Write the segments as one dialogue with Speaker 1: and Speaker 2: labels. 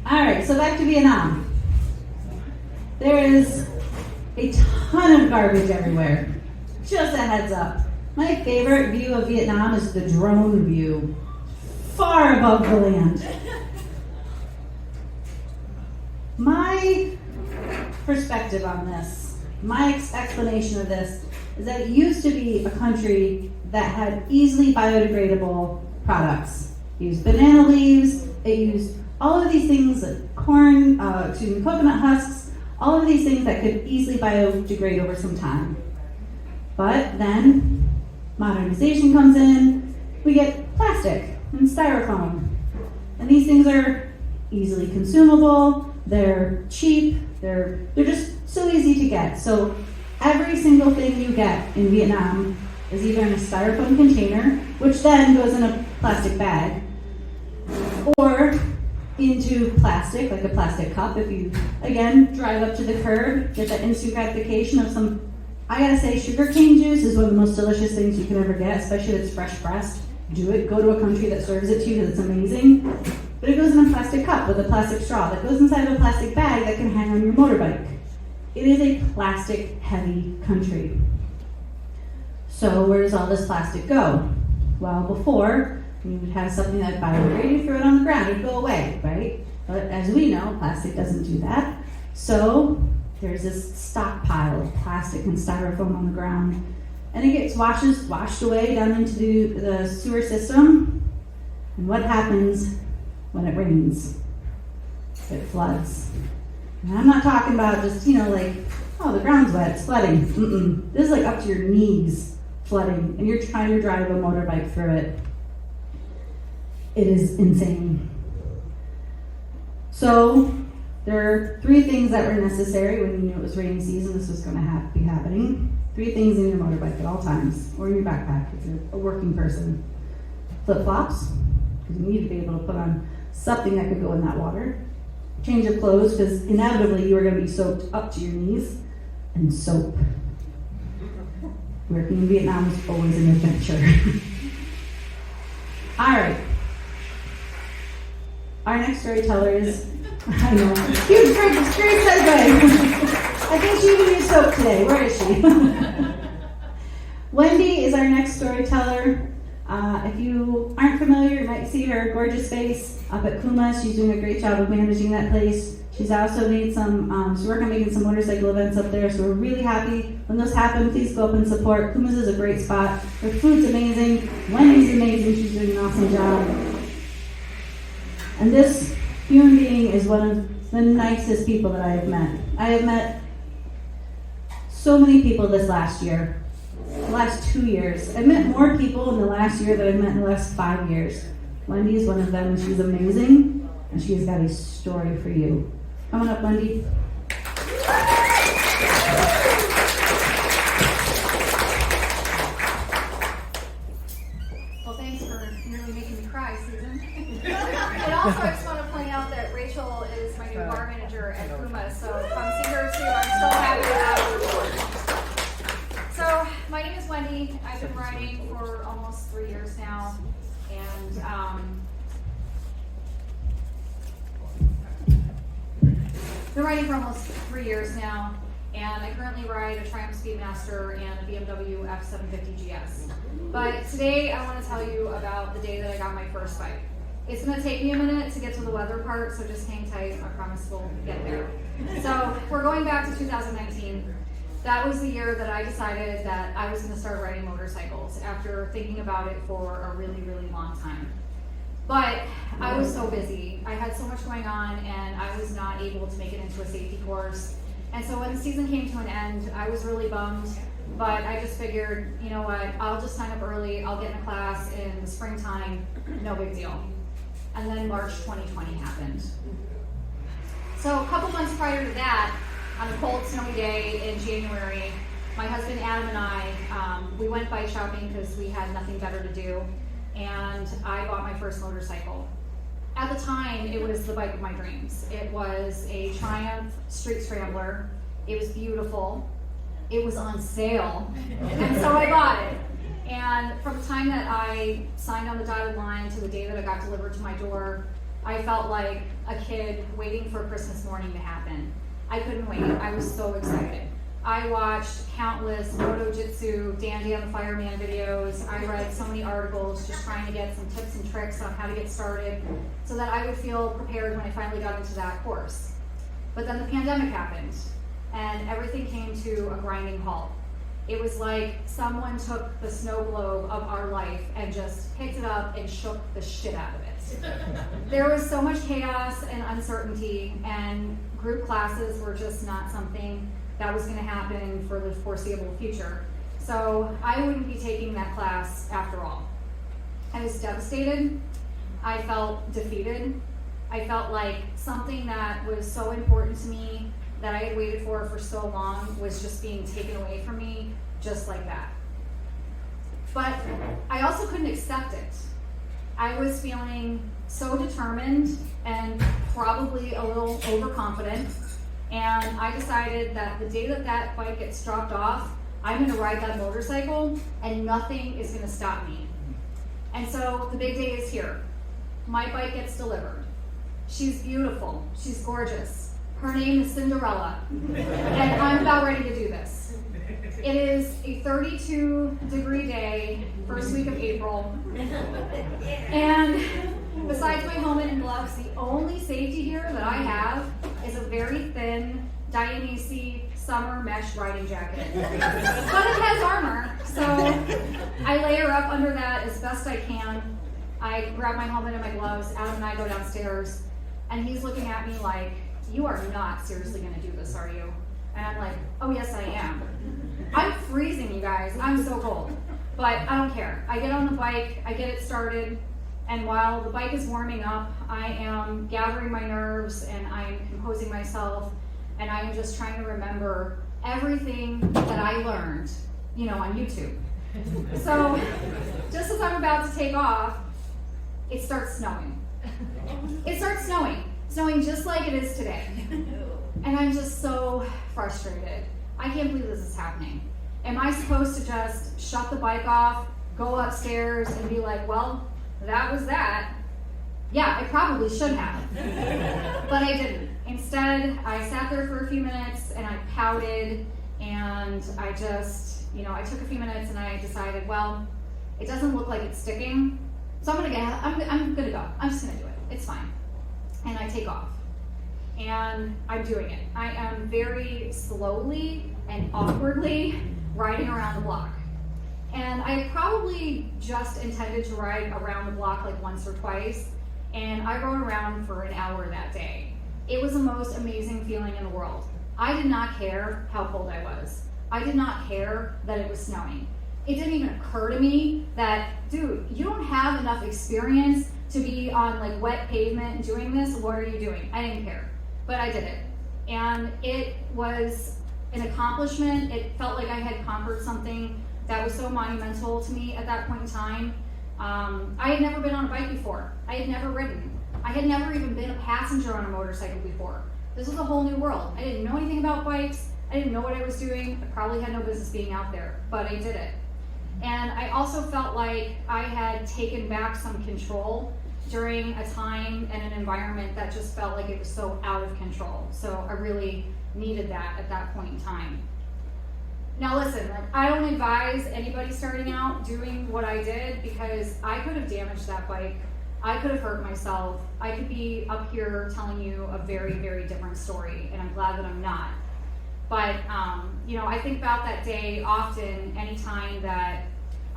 Speaker 1: Alright, so back to Vietnam. There is a ton of garbage everywhere. Just a heads up. My favorite view of Vietnam is the drone view. Far above the land. My perspective on this, my explanation of this, is that it used to be a country that had easily biodegradable products. It used banana leaves, it used all of these things like corn, coconut husks, all of these things that could easily biodegrade over some time. But then modernization comes in, we get plastic and styrofoam. And these things are easily consumable, they're cheap, they're just so easy to get. So every single thing you get in Vietnam is either in a styrofoam container, which then goes in a plastic bag, or into plastic, like a plastic cup. If you, again, drive up to the curb, get that instant gratification of some, I gotta say, sugarcane juice is one of the most delicious things you can ever get, especially if it's fresh pressed. Do it. Go to a country that serves it to you because it's amazing. But it goes in a plastic cup with a plastic straw that goes inside of a plastic bag that can hang on your motorbike. It is a plastic-heavy country. So where does all this plastic go? Well, before, you would have something that biodegraded, you throw it on the ground, it'd go away, right? But as we know, plastic doesn't do that. So there's this stockpile of plastic and styrofoam on the ground, and it gets washed away down into the sewer system. And what happens when it rains? It floods. And I'm not talking about just, like, oh, the ground's wet, it's flooding. This is like up to your knees flooding, and you're trying to drive a motorbike through it. It is insane. So there are 3 things that were necessary when you knew it was rainy season, this was going to be happening. 3 things in your motorbike at all times, or in your backpack if you're a working person. Flip-flops, because you need to be able to put on something that could go in that water. Change of clothes, because inevitably you are going to be soaked up to your knees. And soap. Working in Vietnam is always an adventure. All right. Our next storyteller is, I know, huge great segue. I think she even used soap today. Where is she? Wendi is our next storyteller. If you aren't familiar, you might see her gorgeous face up at Kuma. She's doing a great job of managing that place. She's also made she's working on making some motorcycle events up there, so we're really happy. When those happen, please go up and support. Kuma's is a great spot. Her food's amazing. Wendy's amazing. She's doing an awesome job. And this human being is one of the nicest people that I have met. I have met so many people this last year, the last 2 years. I've met more people in the last year than I've met in the last 5 years. Wendi is one of them, and she's amazing, and she's got a story for you. Come on up, Wendi.
Speaker 2: Well, thanks for nearly making me cry, Susan. And also, I just want to point out that Rachel is my new bar manager at Puma, so come see her too. I'm so happy to have her. So, my name is Wendi. I've been riding for almost 3 years now, and been riding for almost 3 years now, and I currently ride a Triumph Speedmaster and a BMW F750 GS. But today I want to tell you about the day that I got my first bike. It's going to take me a minute to get to the weather part, so just hang tight. I promise we'll get there. So we're going back to 2019. That was the year that I decided that I was going to start riding motorcycles after thinking about it for a really, really long time. But I was so busy. I had so much going on, and I was not able to make it into a safety course. And so when the season came to an end, I was really bummed, but I just figured, you know what, I'll just sign up early, I'll get in a class in the springtime, no big deal. And then March 2020 happened. So a couple months prior to that, on a cold, snowy day in January, my husband Adam and I, we went bike shopping because we had nothing better to do, and I bought my first motorcycle. At the time, it was the bike of my dreams. It was a Triumph Street Scrambler. It was beautiful. It was on sale, and so I bought it. And from the time that I signed on the dotted line to the day that it got delivered to my door, I felt like a kid waiting for Christmas morning to happen. I couldn't wait. I was so excited. I watched countless Moto Jitsu, Dandy on the Fireman videos. I read so many articles just trying to get some tips and tricks on how to get started so that I would feel prepared when I finally got into that course. But then the pandemic happened and everything came to a grinding halt. It was like someone took the snow globe of our life and just picked it up and shook the shit out of it. There was so much chaos and uncertainty, and group classes were just not something that was going to happen for the foreseeable future. So I wouldn't be taking that class after all. I was devastated. I felt defeated. I felt like something that was so important to me that I had waited for so long was just being taken away from me just like that. But I also couldn't accept it. I was feeling so determined and probably a little overconfident, and I decided that the day that that bike gets dropped off, I'm going to ride that motorcycle and nothing is going to stop me. And so the big day is here. My bike gets delivered. She's beautiful. She's gorgeous. Her name is Cinderella, and I'm about ready to do this. It is a 32-degree day, first week of April, and besides my helmet and gloves, the only safety gear that I have is a very thin Dionysi summer mesh riding jacket. But it has armor, so I layer up under that as best I can. I grab my helmet and my gloves, Adam and I go downstairs, and he's looking at me like, "You are not seriously gonna do this, are you?" And I'm like, "Oh yes, I am." I'm freezing, you guys. I'm so cold. But I don't care. I get on the bike, I get it started, and while the bike is warming up, I am gathering my nerves and I'm composing myself, and I am just trying to remember everything that I learned, on YouTube. So, just as I'm about to take off, it starts snowing. It starts snowing just like it is today. And I'm just so frustrated. I can't believe this is happening. Am I supposed to just shut the bike off, go upstairs, and be like, well, that was that? Yeah, I probably should have. But I didn't. Instead, I sat there for a few minutes and I pouted, and I just, I took a few minutes and I decided, well, it doesn't look like it's sticking, so I'm gonna go. I'm just gonna do it. It's fine. And I take off. And I'm doing it. I am very slowly and awkwardly riding around the block. And I probably just intended to ride around the block like once or twice, and I rode around for an hour that day. It was the most amazing feeling in the world. I did not care how cold I was. I did not care that it was snowing. It didn't even occur to me that, dude, you don't have enough experience to be on like wet pavement doing this. What are you doing? I didn't care, but I did it. And it was an accomplishment. It felt like I had conquered something that was so monumental to me at that point in time. I had never been on a bike before. I had never ridden. I had never even been a passenger on a motorcycle before. This was a whole new world. I didn't know anything about bikes. I didn't know what I was doing. I probably had no business being out there, but I did it. And I also felt like I had taken back some control during a time and an environment that just felt like it was so out of control. So I really needed that at that point in time. Now listen, I don't advise anybody starting out doing what I did, because I could have damaged that bike. I could have hurt myself. I could be up here telling you a very, very different story, and I'm glad that I'm not. But, I think about that day often, anytime that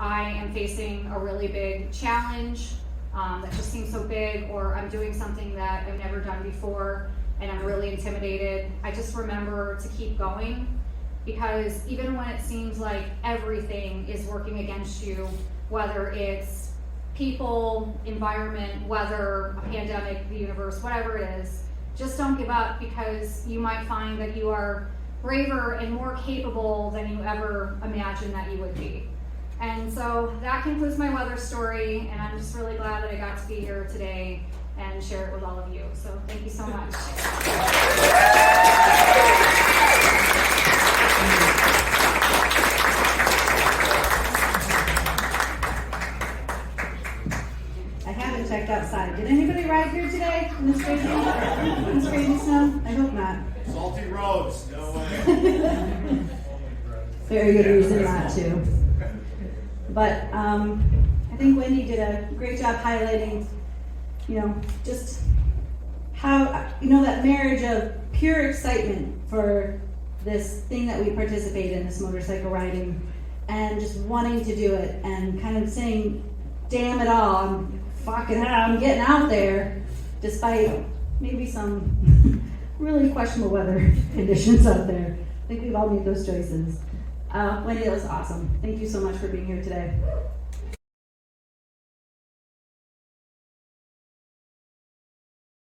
Speaker 2: I am facing a really big challenge that just seems so big, or I'm doing something that I've never done before and I'm really intimidated. I just remember to keep going, because even when it seems like everything is working against you, whether it's people, environment, weather, a pandemic, the universe, whatever it is, just don't give up, because you might find that you are braver and more capable than you ever imagined that you would be. And so that concludes my weather story, and I'm just really glad that I got to be here today and share it with all of you. So thank you so much.
Speaker 1: I haven't checked outside. Did anybody ride here today in this crazy snow? I hope not.
Speaker 3: Salty roads, no way.
Speaker 1: Very good reason not to. But I think Wendi did a great job highlighting, just how, that marriage of pure excitement for this thing that we participate in, this motorcycle riding, and just wanting to do it and kind of saying, damn it all, I'm getting out there, despite maybe some really questionable weather conditions out there. I think we've all made those choices. Wendi, that was awesome. Thank you so much for being here today.